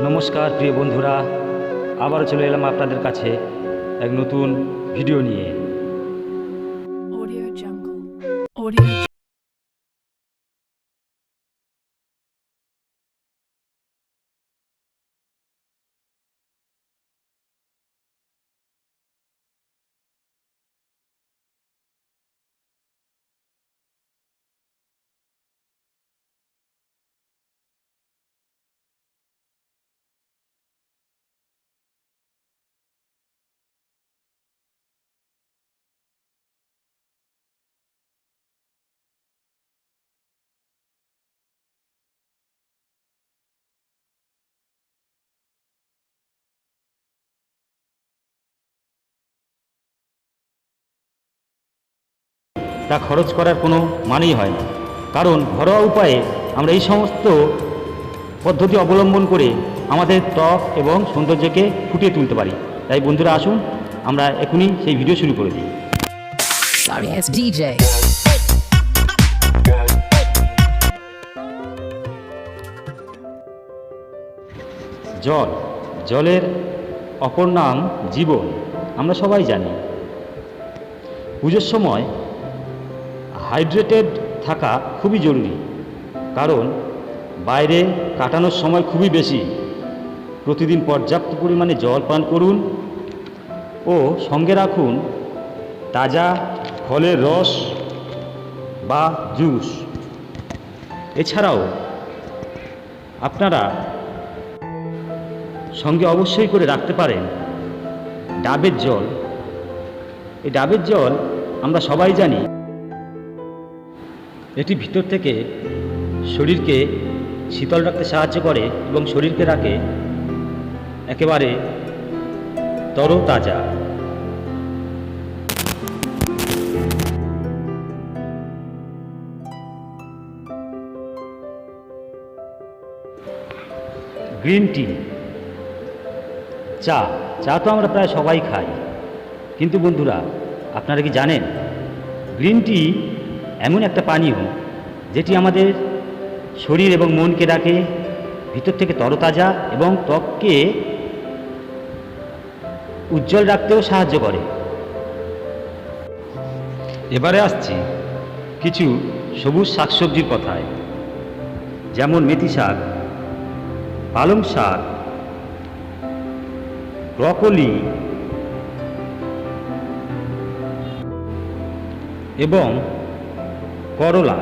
নমস্কার প্রিয় বন্ধুরা, আবারও চলে এলাম আপনাদের কাছে এক নতুন ভিডিও নিয়ে। তা খরচ করার কোনো মানেই হয় না, কারণ ঘরোয়া উপায়ে আমরা এই সমস্ত পদ্ধতি অবলম্বন করে আমাদের ত্বক এবং সৌন্দর্যকে ফুটিয়ে তুলতে পারি। তাই বন্ধুরা, আসুন আমরা এখনই সেই ভিডিও শুরু করে দিই। Sorry, it's DJ. জলের অপর নাম জীবন, আমরা সবাই জানি। পুজোর সময় হাইড্রেটেড থাকা খুবই জরুরি, কারণ বাইরে কাটানোর সময় খুবই বেশি। প্রতিদিন পর্যাপ্ত পরিমাণে জল পান করুন ও সঙ্গে রাখুন তাজা ফলের রস বা জুস। এছাড়াও আপনারা সঙ্গে অবশ্যই করে রাখতে পারেন ডাবের জল। এই ডাবের জল আমরা সবাই জানি, এটি ভিতর থেকে শরীরকে শীতল রাখতে সাহায্য করে এবং শরীরকে রাখে একেবারে তরতাজা। গ্রিন টি, চা তো আমরা প্রায় সবাই খাই, কিন্তু বন্ধুরা, আপনারা কি জানেন গ্রিন টি এমন একটা পানীয় যেটি আমাদের শরীর এবং মনকে রাখে ভিতর থেকে তরতাজা এবং ত্বককে উজ্জ্বল রাখতেও সাহায্য করে। এবারে আসছি কিছু সবুজ শাকসবজির কথায়, যেমন মেথি শাক, পালং শাক, ব্রকলি এবং করলা।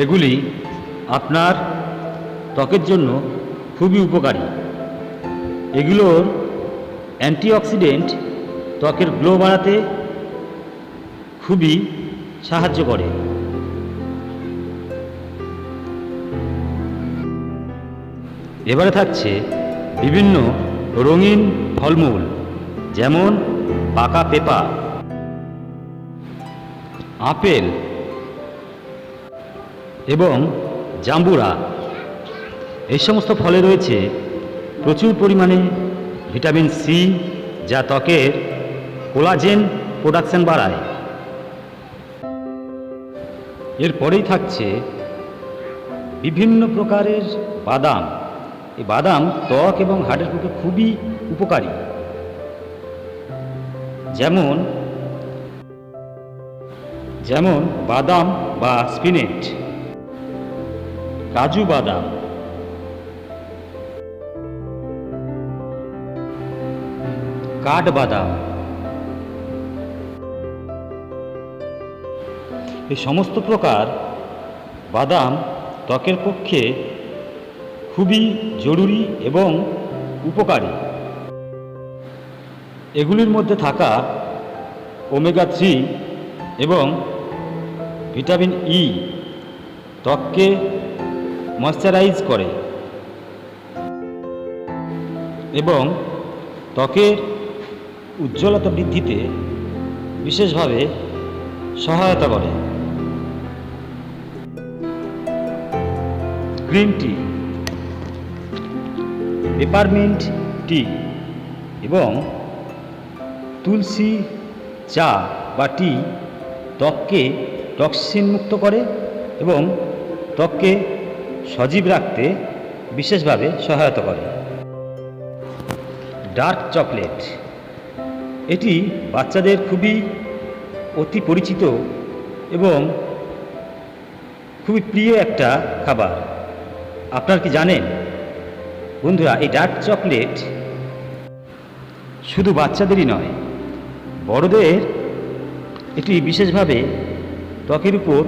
এগুলি আপনার ত্বকের জন্য খুবই উপকারী। এগুলোর অ্যান্টিঅক্সিডেন্ট ত্বকের গ্লো বাড়াতে খুবই সাহায্য করে। এবারে থাকছে বিভিন্ন রঙিন ফলমূল, যেমন পাকা পেঁপা, আপেল এবং জাম্বুরা। এই সমস্ত ফলে রয়েছে প্রচুর পরিমাণে ভিটামিন সি, যা ত্বকের কোলাজেন প্রোডাকশন বাড়ায়। এরপরেই থাকছে বিভিন্ন প্রকারের বাদাম। এই বাদাম ত্বক এবং হাড়ের পক্ষে খুবই উপকারী, যেমন বাদাম বা স্পিনেট, কাজু বাদাম, কাঠবাদাম। এই সমস্ত প্রকার বাদাম ত্বকের পক্ষে খুবই জরুরি এবং উপকারী। এগুলির মধ্যে থাকা ওমেগা 3 এবং ভিটামিন ই ত্বককে ময়শ্চারাইজ করে এবং ত্বকের উজ্জ্বলতা বৃদ্ধিতে বিশেষভাবে সহায়তা করে। গ্রিন টি, পেপারমিন্ট টি, এবং তুলসী চা বা টি ত্বককে টক্সিন মুক্ত করে এবং ত্বককে সজীব রাখতে বিশেষভাবে সহায়তা করে। ডার্ক চকলেট, এটি বাচ্চাদের খুবই অতি পরিচিত এবং খুবই প্রিয় একটা খাবার। আপনারা কি জানেন বন্ধুরা, এই ডার্ক চকলেট শুধু বাচ্চাদেরই নয়, বড়দের এটি বিশেষভাবে ত্বকের উপর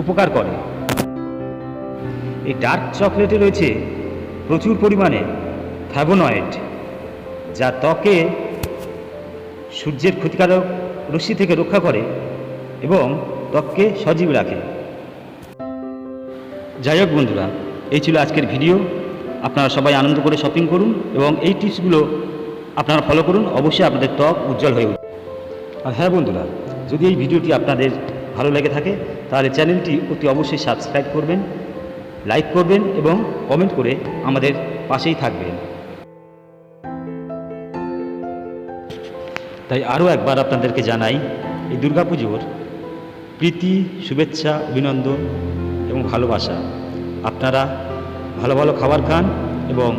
উপকার করে। এই ডার্ক চকলেটে রয়েছে প্রচুর পরিমাণে ফ্ল্যাভোনয়েড, যা ত্বকে সূর্যের ক্ষতিকারক রশ্মি থেকে রক্ষা করে এবং ত্বককে সজীব রাখে। যাই হোক বন্ধুরা, এই ছিল আজকের ভিডিও। আপনারা সবাই আনন্দ করে শপিং করুন এবং এই টিপসগুলো আপনারা ফলো করুন, অবশ্যই আপনাদের ত্বক উজ্জ্বল হয়ে উঠবে। আর হ্যাঁ বন্ধুরা, যদি এই ভিডিওটি আপনাদের ভালো লেগে থাকে তাহলে চ্যানেলটি অতি অবশ্যই সাবস্ক্রাইব করবেন, লাইক করবেন এবং কমেন্ট করে আমাদের পাশেই থাকবেন। তাই আরও একবার আপনাদেরকে জানাই এই দুর্গাপুজোর প্রীতি, শুভেচ্ছা, অভিনন্দন এবং ভালোবাসা। আপনারা ভালো ভালো খাবার খান এবং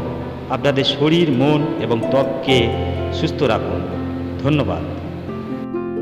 আপনাদের শরীর, মন এবং ত্বককে সুস্থ রাখুন। ধন্যবাদ।